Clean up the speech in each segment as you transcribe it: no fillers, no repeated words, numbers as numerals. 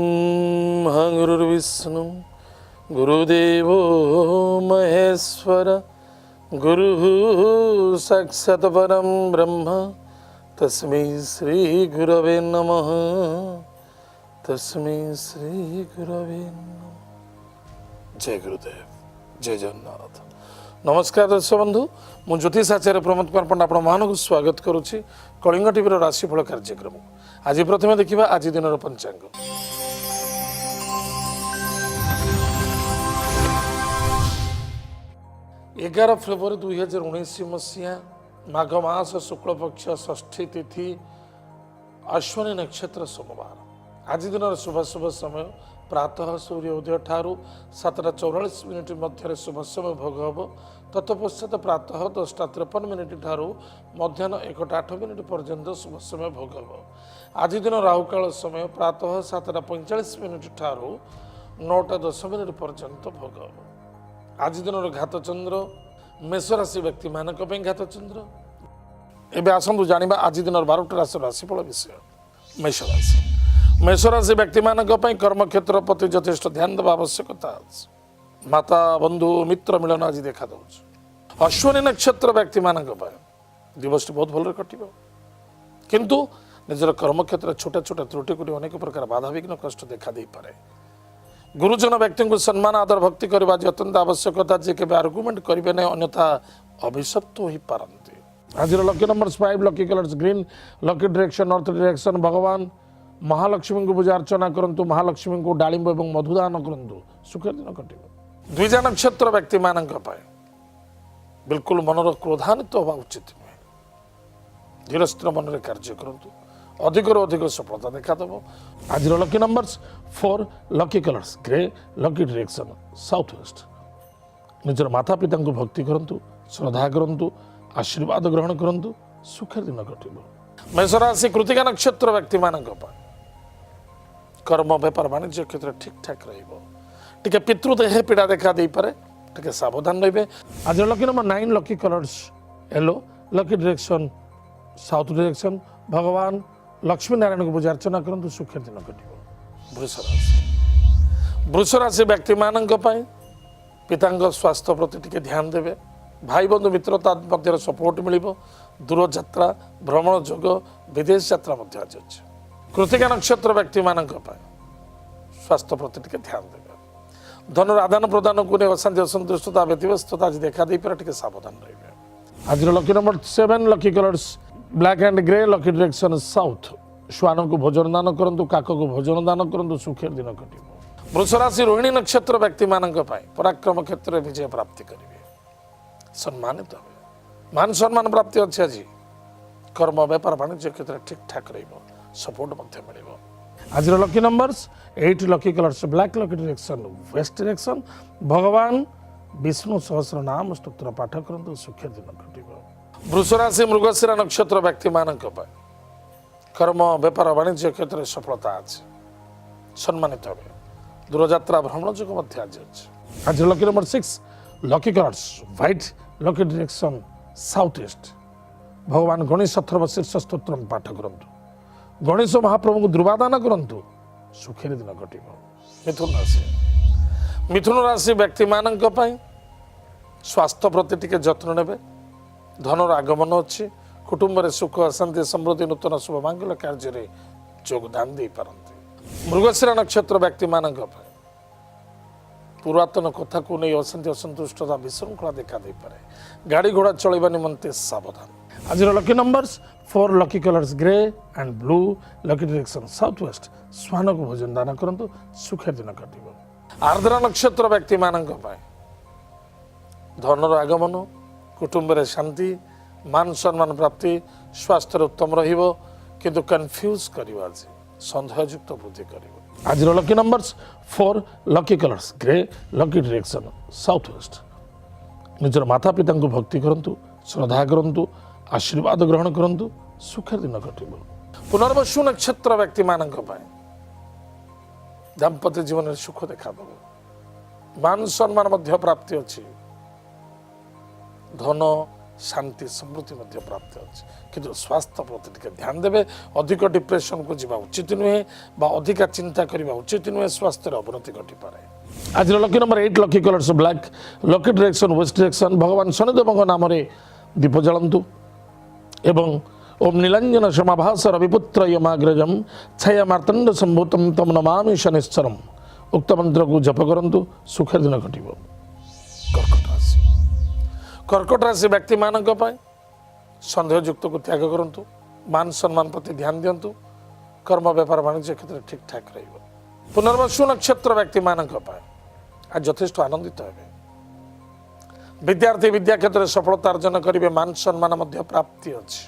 ब्रह्मा गुरुर्विष्णु गुरुदेवो महेश्वर गुरुः साक्षात् परं ब्रह्म तस्मै श्री गुरवे नमः। तस्मै श्री गुरवे नमः। जय गुरुदेव, जय जगन्नाथ। नमस्कार दर्शक बंधु, मु ज्योतिष आचार्य प्रमोद कुमार पंडा आपण मानक स्वागत करुच्ची कलिंग टीवी राशिफल कार्यक्रम। आज प्रथम देखा आज दिन पंचांग। 11 फेब्रुआरी 2019 मसीहा माघ मास शुक्ल पक्ष षष्ठी तिथि अश्विनी नक्षत्र सोमवार। आज दिन शुभ समय प्रातः सूर्य उदय ठारू 7:44 मध्य शुभ समय भोग हम। तत्पश्चात प्रातः 10:53 ठारू मध्याह्न 1:08 पर्यंत शुभ समय भोग हम। आज दिन राहुकाल समय प्रातः 7:45 ठारू 9:10 पर्यंत भोग हम। आज दिन घात चंद्र मेष राशि व्यक्ति मानक घात चंद्र। एवं आसतु जाना आज दिन 12टी राशि राशिफल विषय। मेष राशि व्यक्ति मानक कर्म क्षेत्र प्रति यथेष्ट ध्यान देवा आवश्यकता। माता बंधु मित्र मिलन आज देखा दूँ। अश्विनी नक्षत्र व्यक्ति मानक दिवस बहुत भल कट किंतु निजर कर्म क्षेत्र छोटा छोटा त्रुटि को अनेक प्रकार बाधा विघ्न कष्ट देखा दे पारे। गुरुजन व्यक्ति को सम्मान आदर भक्ति करवा अत्यंत आवश्यकता जे के आर्गुमेंट करेंगे ना अन्यथा अभिशप्त हो पारती। आज lucky number 5 lucky colours green lucky direction north direction. भगवान महालक्ष्मी को पूजा अर्चना करंतु महालक्ष्मी को डालिंब और मधुदान करंतु सुख दिन कट। द्विजा नक्षत्र व्यक्ति मानक बिल्कुल मनर क्रोधान्वित होगा उचित नुहे। धीर स्थिर मन में कार्य करंतु अधिक अधिक सफलता देखादेव। आज lucky numbers 4 lucky colours grey lucky direction south waste. निजर माता पिता को भक्ति करंतु श्रद्धा करंतु आशीर्वाद ग्रहण करंतु सुख दिन कट। मेष राशि कृतिका नक्षत्र व्यक्ति मानक कर्म व्यापार वाणिज्य क्षेत्र ठीक ठाक रे पितृदेह पीड़ा देखा दे पारे टे सावधान रे। आज lucky number 9 lucky colours yellow lucky direction south direction. भगवान लक्ष्मी नारायण को पूजा अर्चना करंतु सुख दिन कट। वृष राशि व्यक्ति मानक पिता स्वास्थ्य प्रति टिके ध्यान देवे। भाई बंधु मित्रता मध्य सपोर्ट मिल। दूर यात्रा भ्रमण जोग विदेश यात्रा आज अच्छे। कृतिका नक्षत्र व्यक्ति मानक स्वास्थ्य प्रति टिके ध्यान देवे। धन आदान प्रदान को नहीं अशांति असंतुष्टता व्यतिव्यस्तता आज देखा दे पारे टिके सावधान रहिबे। आज lucky number 7 lucky colours black and grey lucky direction south. श्वान को भोजन दान करंतु काक को भोजन दान करंतु सुख दिन कट। वृष राशि रोहिणी नक्षत्र व्यक्ति मानक पराक्रम क्षेत्र में विजय प्राप्ति करेंगे। सम्मानित हे मान सम्मान प्राप्ति अच्छे। आज कर्म व्यापार वाणिज्य क्षेत्र ठीक ठाक सपोर्ट मिल। आज lucky numbers 8 lucky colours black lucky direction west direction. भगवान विष्णु सहस्र नाम स्तोत्र पाठ करंतु सुख दिन कट। वृष राशि मृगशिरा नक्षत्र व्यक्ति मानक कर्म व्यापार वाणिज्य क्षेत्र में सफलता आज सम्मानित हे। दूर यात्रा भ्रमण जोग आज अच्छे। आज lucky number 6 lucky colours white lucky direction south east. भगवान गणेश अथर्व शीर्ष स्तोत्र पाठ करंतु गणेश महाप्रभु को दुर्वादान करंतु सुखे दिन कट। मिथुन राशि व्यक्ति मानक स्वास्थ्य प्रति टिके जत्न नेबे। धनर आगमन अच्छी। कुटुंब में सुख अशांति समृद्धि नूतन शुभ मांगल्य कार्य में योगदान दे पारती। मृगशिरा नक्षत्र व्यक्ति मानक पुरातन कथा को नहीं अशांति असंतुष्टता विशृंखला देखा दे पारे। गाड़ी घोड़ा चलवा निमंते सावधान। आज lucky numbers 4 lucky colours grey and blue lucky direction south waste. श्वान को भोजन दान करंतु सुख दिन कट। आर्द्रा नक्षत्र व्यक्ति मानक धनर आगमन कुटुंब में शांति मान सम्मान प्राप्ति स्वास्थ्य उत्तम रहिबो किंतु कंफ्यूज करिबा आज संदेहयुक्त वृद्धि करिबो। आज lucky numbers 4 lucky colours grey lucky direction south waste. निजर माता पिता को भक्ति करंतु श्रद्धा करंतु आशीर्वाद ग्रहण करंतु सुख दिन कट। पुनर्वसु नक्षत्र व्यक्ति मानक दाम्पत्य जीवन में सुख देखा दब। मान सम्मान प्राप्ति अच्छी। धन शांति समृद्धि प्राप्त अच्छे किंतु स्वास्थ्य प्रति टिके ध्यान देवे अधिक डिप्रेशन को जीवा उचित नुहे बा अधिक चिंता करबा उचित नुहे स्वास्थ्य अवनति घटी पारे। आज lucky number 8 lucky colours black lucky direction west direction भगवान शनिदेव नाम दीप जलंतु एवं ओम नीलांजन समाभास रविपुत्र यमाग्रजम छाया मार्तंड संभूतम तम नमामि शनिश्चरम उक्त मंत्र को जप करंतु सुख दिन घटिबो। कर्कट राशि व्यक्ति मानक संदेहयुक्त को त्याग करंतु मान सम्मान प्रति ध्यान दिंतु कर्म व्यापार वाणिज्य क्षेत्र ठीक ठाक रहिबो। पुनर्वसु नक्षत्र व्यक्ति मानक आज यथेष्ट आनंदित हेबे विद्यार्थी विद्या क्षेत्र में सफलता अर्जन करेंगे मान सम्मान प्राप्ति अच्छी।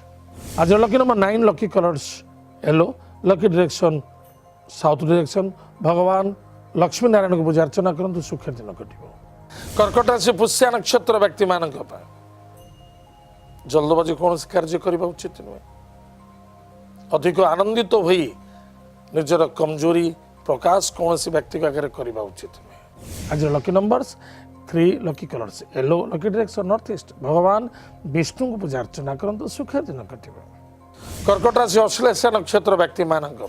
आज lucky number 9 lucky colours yellow lucky direction south direction भगवान लक्ष्मी नारायण को पूजा अर्चना करंतु सुख दिन घटिबो। कर्कट राशि पुष्या नक्षत्र व्यक्ति मानक जल्दबाजी कौन कार्य करने उचित नुहे अधिक आनंदित हुई निजर कमजोरी प्रकाश कौन व्यक्ति आगे करने उचित नुहे। आज lucky numbers 3 lucky colours yellow lucky direction north east भगवान विष्णु को पूजा अर्चना करंतु सुख दिन घटिबो। कर्कट राशि अश्लेषा नक्षत्र व्यक्ति मानक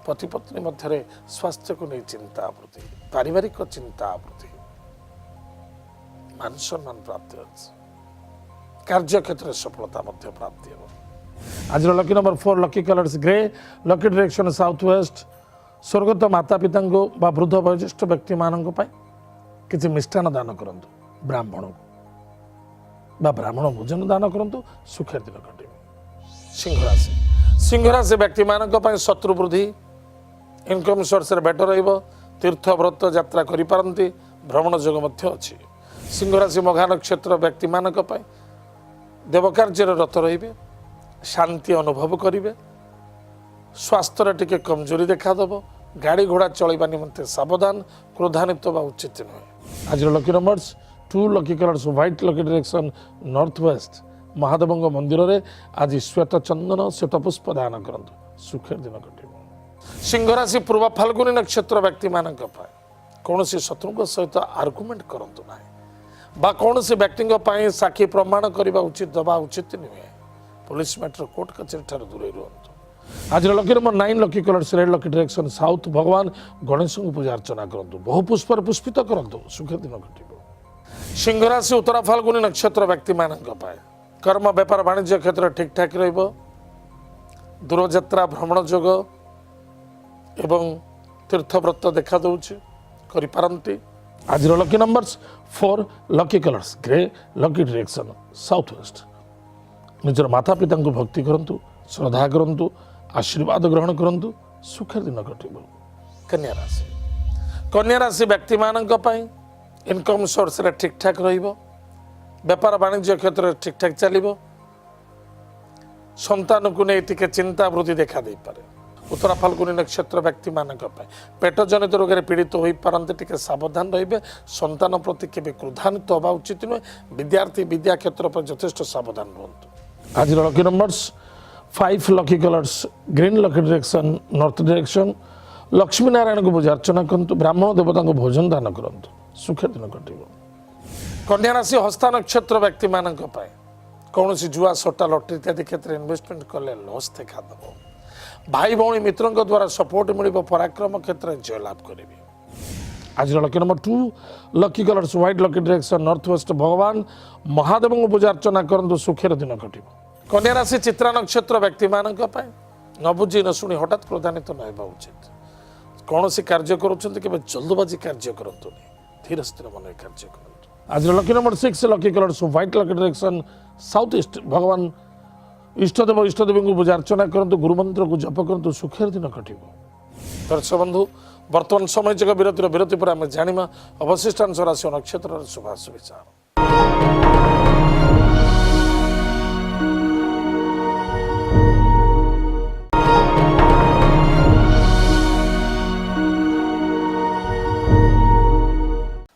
पति पत्नी मध्य स्वास्थ्य को नहीं चिंता प्रति पारिवारिक चिंता प्रति मान सम्मान प्राप्ति कार्य क्षेत्र में सफलता प्राप्ति हो। आज lucky number 4 lucky colours grey lucky direction south west स्वर्गत माता पिता बा वृद्ध वयोज्येष्ठ व्यक्ति मानक किसी मिष्टान दान करंतु ब्राह्मण को बा ब्राह्मण भोजन दान करंतु सुख दिन घटे। सिंह राशि व्यक्ति मानक शत्रु वृद्धि इनकम सोर्स बेटर रहिबो तीर्थ व्रत यात्रा करि पारंती भ्रमण जोग मध्य अछि। सिंह राशि मघा नक्षत्र व्यक्ति मानक देव कार्य रत रहिबे शांति अनुभव करिवे स्वास्थ्य टिके कमजोरी देखादेव गाड़ी घोड़ा चलवा निमंते सावधान क्रोधान्वित बा उचित नुहे। आज lucky numbers 2 lucky colours white lucky direction north west Mahadev मंदिर रे आज श्वेत चंदन श्वेत पुष्प दान करंतु सुख दिन घटिबो। सिंह राशि पूर्व फाल्गुनी नक्षत्र व्यक्ति मानक कौन शत्रु सहित आर्गुमेंट करंतु ना बा कौन व्यक्ति साक्षी प्रमाण करने उचित दबा उचित नुहे पुलिस मैटर कोर्ट कचेरी ठार दूर रुहतु। आज lucky number 9 lucky colours red lucky direction south भगवान गणेश को पूजा अर्चना करंतु बहु पुष्प पुष्पित करंतु सुख दिन घटिबो। सिंह राशि उत्तरा फाल्गुनी नक्षत्र व्यक्ति मानक कर्म व्यापार वाणिज्य क्षेत्र ठीक ठाक रहिबो दूरयात्रा भ्रमण जोग एवं तीर्थव्रत देखा दूची करिपारंती। आज lucky numbers 4 lucky colours grey lucky direction south waste निजर माता पिता को भक्ति करंतु श्रद्धा करंतु आशीर्वाद ग्रहण करंतु सुख दिन घटिबो। कन्या राशि व्यक्ति मानक इनकम सोर्स रे ठीक ठाक रहिबो व्यापार वाणिज्य क्षेत्र में ठीक ठाक चलिबो संतान को नहीं टिके चिंता वृद्धि देखा दे पारे। उत्तरा फाल्गुनी नक्षत्र व्यक्ति मानक पेट जनित रोग पीड़ित हो पारते टिके सावधान रहिबे संतान प्रति केबे क्रोधान्वित होबा उचित नुहे विद्यार्थी विद्या क्षेत्र पर यथेष्ट सावधान रुहतु। आज lucky numbers 5 lucky colours green lucky direction north direction Lakshmi Narayan को पूजा अर्चना करंतु ब्राह्मण देवता को भोजन दान करंतु सुख दिन घटिबो। कन्या राशि हस्ता नक्षत्र व्यक्ति मानक कौन जुआ सट्टा लॉटरी इत्यादि क्षेत्र में इन्वेस्टमेंट कले लॉस देखा दब भाई भौणी मित्रों द्वारा सपोर्ट मिल पराक्रम क्षेत्र में जय लाभ करेंगे। आज lucky number 2 lucky colours white lucky direction north west भगवान महादेव को पूजा अर्चना करंतु सुखेर दिन घटिबो। कन्या राशि चित्रा नक्षत्र व्यक्ति मानक न बुझी न शुणी हठात क्रोधान्वित न होगा उचित कौन कार्य करुँच जल्दबाजी कार्य करतु धीर स्थिर मन कार्य करतु। आज lucky number 6 lucky colours white lucky direction south east भगवान इष्टदेव इष्टदेवी को पूजा अर्चना करंतु गुरुमंत्र को जप करंतु सुखेर दिन घटिबो। दर्शक बंधु वर्तमान समय जगह विरति पर आम जाना अवशिष्टांश राशि नक्षत्र शुभाशु विचार।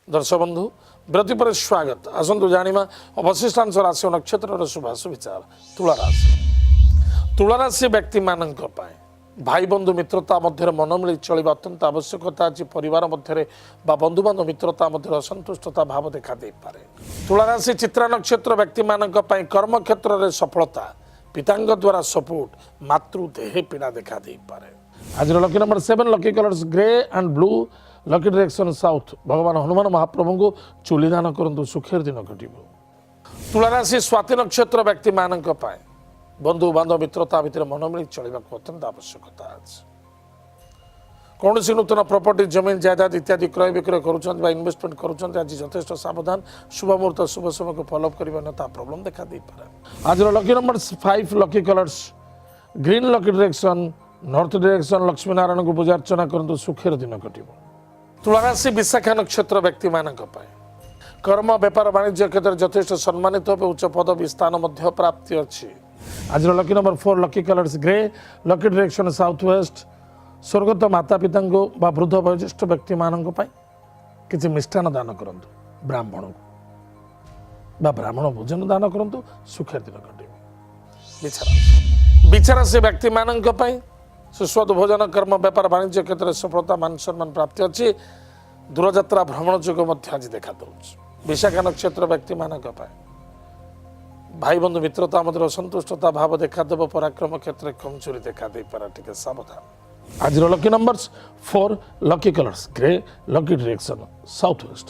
दर्शक बंधु विरति पर स्वागत आसतु जाना अवशिष्टांश राशि नक्षत्र शुभाशु विचार। तुला राशि व्यक्ति मानक भाई बंधु मित्रता मध्य मन मिली चलवा अत्यंत आवश्यकता अच्छी परिवार मध्य बंधु बांधव मित्रता मध्य असंतुष्टता भाव देखा दे पारे। तुला राशि चित्रा नक्षत्र व्यक्ति मानक कर्म क्षेत्र में सफलता पितांग द्वारा सपोर्ट मातृदेह पीड़ा देखा दे पारे। आज lucky number 7 lucky colours grey and blue lucky direction south भगवान हनुमान महाप्रभु को चूली दान करंतु सुखेर दिन घटिबो। तुला राशि स्वाति नक्षत्र व्यक्ति मानक बंधु बांधव मित्रता भितर मन मिली चलने को अत्यंत आवश्यकता अछि। कौन सी नूतन प्रॉपर्टी जमीन जायदाद इत्यादि क्रय विक्रय करुछन बा इन्वेस्टमेंट करुछन आज यथेष्ट सावधान शुभ मुहूर्त शुभ समय को फॉलो करबा न ता प्रॉब्लम देखा दे पारे। आज lucky number 5 lucky colours green lucky direction north direction Lakshmi Narayan को पूजा अर्चना करंतु सुखेर दिन कटिबो। तुला राशि विशाखा नक्षत्र व्यक्ति मानक कर्म व्यापार वाणिज्य क्षेत्र यथेष्ट सम्मानित हो उच्च पदवी स्थान मध्य प्राप्ति अछि। आज lucky number 4 lucky colours grey lucky direction south west स्वर्गत माता पिता को वृद्ध वयोज्येष्ठ व्यक्ति मानक किसी मिष्टान दान करंतु ब्राह्मण को ब्राह्मण भोजन दान करंतु सुखेर दिन कटिबो। विचारा से व्यक्ति मानक सुस्वादु भोजन कर्म व्यापार वाणिज्य क्षेत्र में सफलता मान सम्मान प्राप्ति अच्छी दूरयात्रा भ्रमण जोग आज देखा दौर। विशाखा नक्षत्र व्यक्ति मानक भाई बंधु मित्रता मध्य असंतुष्टता भाव देखा देव पराक्रम क्षेत्र कमजोरी देखा दे पारे टिके सावधान। आज lucky numbers 4 lucky colours grey lucky direction south waste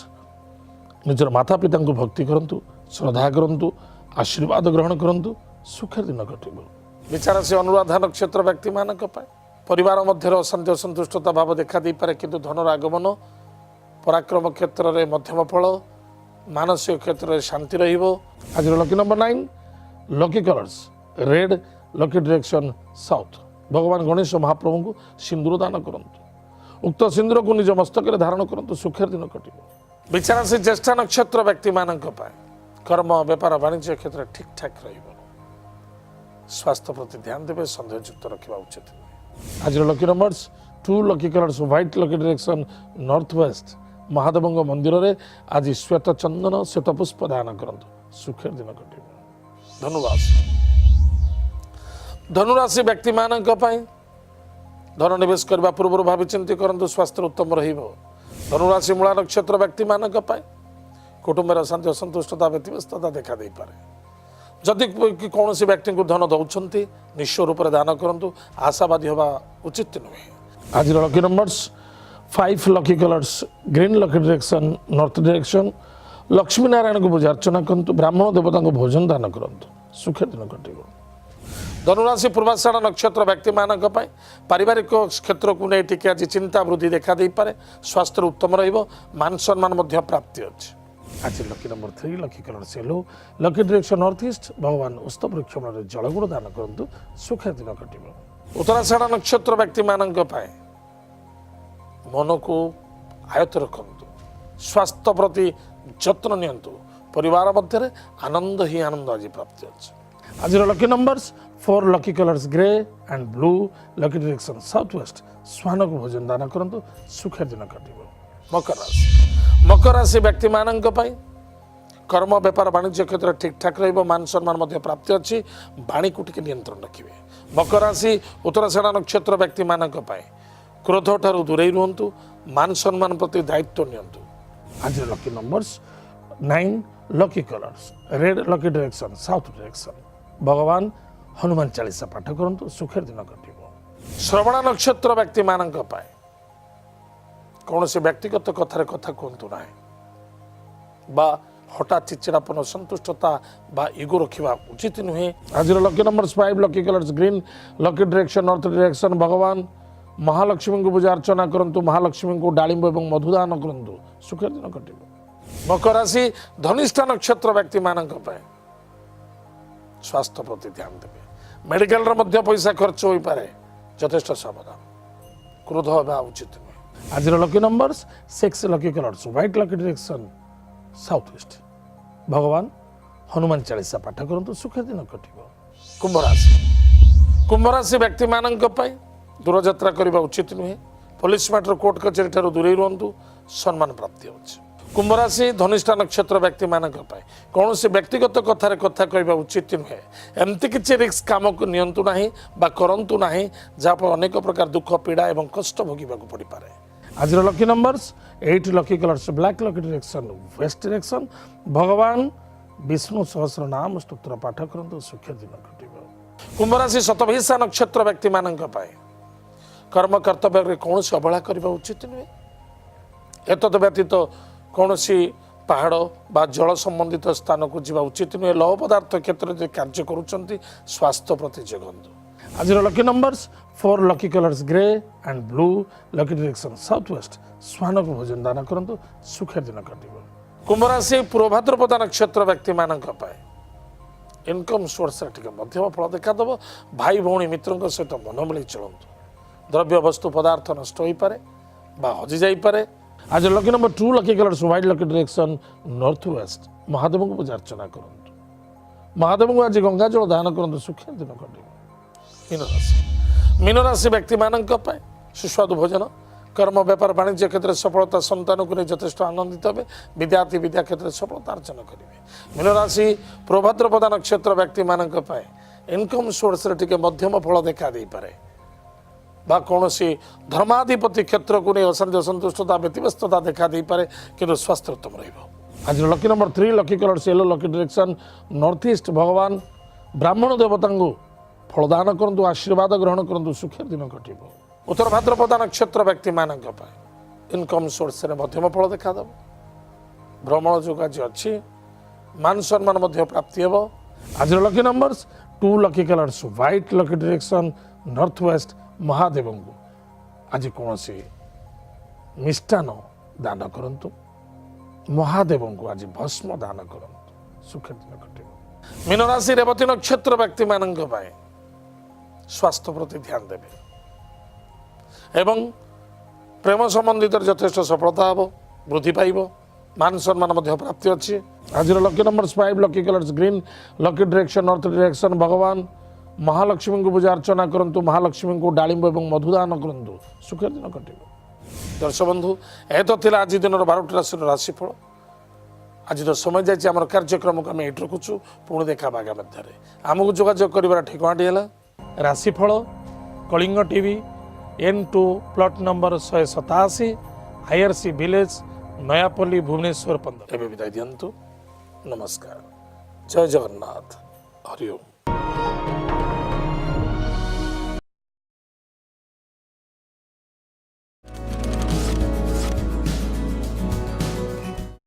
निजर माता पिता को भक्ति करंतु श्रद्धा करंतु आशीर्वाद ग्रहण करंतु सुखेर दिन घटिबो। विचार से अनुराधा नक्षत्र व्यक्ति मानक परिवार मध्य अशांति असंतुष्टता भाव देखा दे पारे किंतु धनर आगमन पराक्रम क्षेत्र में मध्यम फल मानसिक क्षेत्र में शांति रहिबो। आज lucky number 9 lucky colours red lucky direction south भगवान गणेश महाप्रभु को सिंदूर दान करंतु उक्त सिंदूर को निज मस्तक धारण करंतु सुखेर दिन कटिबो। विचार से ज्येष्ठ नक्षत्र व्यक्ति मानक कर्म व्यापार वाणिज्य क्षेत्र ठीक ठाक रहिबो। स्वास्थ्य प्रति ध्यान देवे संदेहयुक्त रखा उचित। आज lucky numbers 2 lucky colours white lucky direction north west Mahadev मंदिर में आज श्वेत चंदन श्वेत पुष्प दान करंतु सुखेर दिन कटिबो। धनुराशि व्यक्ति मानक धन निवेश करने पूर्व भावी चिंती करंतु स्वास्थ्य उत्तम रहिबो। धनुराशि मूला नक्षत्र व्यक्ति मानक कुटुंब शांति असंतुष्टता व्यतिव्यस्तता देखा दे पारे। जदि कौन व्यक्ति को धन दौरान निश्चय रूप से दान करंतु आशावादी होगा उचित नुहे। आज lucky numbers 5 lucky colours green lucky direction north direction Lakshmi Narayan को पूजा अर्चना करंतु ब्राह्मण देवता को भोजन दान करंतु सुखेर दिन कटिबो। धनुराशि पूर्वाषाढ़ नक्षत्र व्यक्ति मानक पारिवारिक क्षेत्र को नहीं टिके आज चिंता वृद्धि देखा दे पारे। स्वास्थ्य उत्तम रहिबो मान सम्मान मध्य प्राप्ति अछि। आज lucky number 3 lucky colour yellow lucky direction north east भगवान उस्त वृक्ष मूल जलगुड़ दान करंतु सुखेर दिन कटिबो। उत्तराषाढ़ नक्षत्र व्यक्ति मानक मन को आयत रखंतु स्वास्थ्य प्रति जत्न नियंतु परिवार मध्य आनंद ही आनंद आज प्राप्ति अछि। आज lucky numbers 4 lucky colours grey and blue lucky direction south west स्वान को भोजन दान करंतु सुखेर दिन कटिबो। मकर राशि व्यक्ति मानक कर्म व्यापार वाणिज्य क्षेत्र ठीक ठाक रहिबो मान सम्मान मध्य प्राप्ति अच्छी वाणी को टिके नियंत्रण रखिबे। मकर राशि उत्तराषाढ़ नक्षत्र व्यक्ति मानक क्रोध ठारू दूरे रुहंतु मान सम्मान प्रति दायित्व नियंतु। आज lucky numbers 9 lucky colours red lucky direction south direction भगवान हनुमान चालीसा पाठ करंतु सुखेर दिन कटिबो। श्रवण नक्षत्र व्यक्ति मानक कौन से व्यक्तिगत कथार कथा कहतु ना बा हठात चिड़चिड़ापन असंतुष्टता बा इगो रखा उचित नुहे। आज lucky number 5 lucky colours green lucky direction north direction भगवान महालक्ष्मी को पूजा अर्चना करंतु महालक्ष्मी को डालिंब एवं मधुदान करंतु सुखेर दिन कटिबो। मकर राशि धनिष्ठा नक्षत्र व्यक्ति मानक स्वास्थ्य प्रति ध्यान देवे मेडिकल मध्य पैसा खर्च हो पारे यथेष्ट सावधान क्रोध होगा उचित नुहे। आज lucky numbers 6 lucky colours white lucky direction south waste भगवान हनुमान चालीसा पाठ करंतु सुखेर दिन कटिबो। कुंभ राशि व्यक्ति मानक दूरयात्रा करने उचित नुहे। पुलिस मैटर कोर्ट कचेरी ठारू दूरे रुहंतु सम्मान प्राप्ति होछि। कुंभ राशि धनिष्ठा नक्षत्र व्यक्ति मान कौन से व्यक्तिगत कथार कथा कहवा उचित नुहे एमती किसी रिस्क काम को नियंतु नहीं बा करंतु नहीं जहाँफल अनेक प्रकार दुख पीड़ा एवं कष्ट भोगवाक पड़ पारे। आज lucky numbers 8 lucky colours black lucky direction west direction भगवान विष्णु सहस्र नाम स्तोत्र पाठ करंतु सुख दिन घटिब। कुंभ राशि शतभिषा नक्षत्र व्यक्ति मान कर्म कर्तव्य कौन से अवहेला करने उचित नुहे। एतद व्यतीत कौन पहाड़ बा जल संबंधित स्थान को जीवा उचित नुहे। लौह पदार्थ क्षेत्र में कार्य करुँच स्वास्थ्य प्रति जगंतु। आज lucky numbers 4 lucky colours grey and blue lucky direction south west स्वान को भोजन दान करंतु सुख दिन कटिब। कुंभ राशि पूर्वभाद्रपद नक्षत्र व्यक्ति मान इनकम सोर्स टिके मध्यम फल देखादेव। भाई भौणी मित्रों सहित मन मिली चलतु। द्रव्य वस्तु पदार्थ नष्ट हो पारे बा हजि जाई पारे। आज lucky number 2 lucky colours white lucky direction north west Mahadev को पूजा अर्चना करंतु। महादेव को आज गंगा जल दान करंतु सुख दिन कटिब। मीन राशि व्यक्ति मान सुस्वादु भोजन कर्म व्यापार वाणिज्य क्षेत्र में सफलता संतान को नहीं यथेष आनंदित हे। विद्यार्थी विद्या क्षेत्र में सफलता अर्जन करेंगे। मीन राशि प्रभाद्रपद नक्षत्र व्यक्ति मान इनकम सोर्स टिके मध्यम फल देखा दे पारे बा कौन धर्माधिपति क्षेत्र को नहीं अशांति असंतुष्टता व्यतिव्यस्तता देखा दे पारे किंतु स्वास्थ्य उत्तम रहिब। आज lucky number 3 lucky colour yellow lucky direction north east भगवान ब्राह्मण देवता को फलदान करंतु आशीर्वाद ग्रहण करंतु सुख दिन कटिब। उत्तर भाद्रपद नक्षत्र व्यक्ति मान इनकम सोर्स रे मध्यम फल देखादेव। भ्रमण जो आज अच्छी मान सम्मान प्राप्ति हे। आज lucky numbers 2 lucky colours white lucky direction north west Mahadev को आज कौन मिष्टान दान करंतु। महादेव को आज भस्म दान करंतु सुख दिन कटिब। मीन राशि रेवती नक्षत्र व्यक्ति मान स्वास्थ्य प्रति ध्यान देवे एवं प्रेम संबंधित यथेष सफलता हे वृद्धि पाइब। मान सम्मान प्राप्ति अच्छी। आज lucky number 5 lucky colours green lucky direction north direction भगवान महालक्ष्मी को पूजा अर्चना करंतु। महालक्ष्मी को डालिंब एवं मधुदान करंतु सुख दिन कटिब। दर्शक बंधु ए तो थिला आज दिन 12टी राशि राशिफल। आज समय जाइए आम कार्यक्रम को आम ये रखुचु पुणी देखा बागा मध्य आमको जोगाजोग कर ठिकाटी है राशिफल Kalinga TV N2 plot number 187 IRC village Nayapalli Bhubaneswar 15 एवं विदाय दिंतु। नमस्कार जय जगन्नाथ हरिओम।